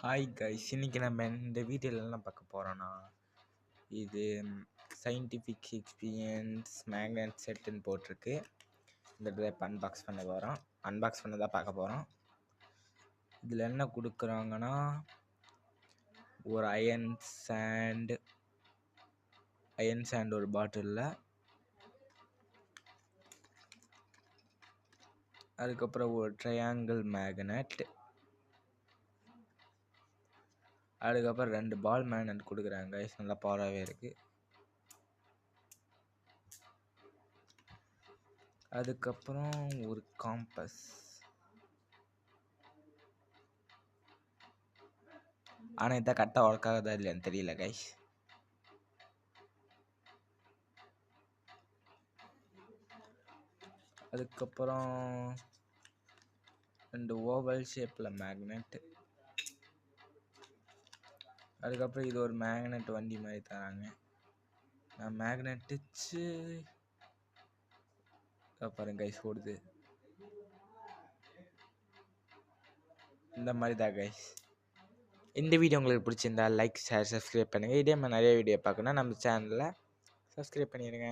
Hi guys, இன்னைக்கு நம்ம இந்த வீடியோவில் என்ன பார்க்க போகிறோன்னா, இது சயின்டிஃபிக் எக்ஸ்பீரியன்ஸ் மேக்னெட் செட்டுன்னு போட்டிருக்கு. இந்த ட்ரைப் அன்பாக்ஸ் பண்ண தான் பார்க்க போகிறோம். இதில் என்ன கொடுக்குறாங்கன்னா, ஒரு அயன் சாண்ட் ஒரு பாட்டிலில், அதுக்கப்புறம் ஒரு ட்ரையாங்கிள் மேக்னெட், அதுக்கப்புறம் 2 பால் மேக்னெட் கொடுக்குறாங்க. நல்லா பவராகவே இருக்குது. அதுக்கப்புறம் ஒரு காம்பஸ், ஆனால் இதான் கரெக்டாக ஒர்க் ஆகுதா இல்லையான்னு தெரியல கைஸ். அதுக்கப்புறம் 2 ஓவல் ஷேப்பில் மேக்னெட், அதுக்கப்புறம் இது ஒரு மேக்னெட் வண்டி மாதிரி தராங்க. நான் மேக்னெட் வச்சு பாருங்க கைஸ், ஓடுது. இந்த மாதிரி தான் கைஸ். இந்த வீடியோ உங்களுக்கு பிடிச்சிருந்தா லைக், ஷேர், சப்ஸ்கிரைப் பண்ணுங்கள். இதே மாதிரி நிறைய வீடியோ பார்க்கணுன்னா நம்ம சேனலில் சப்ஸ்கிரைப் பண்ணிடுங்க.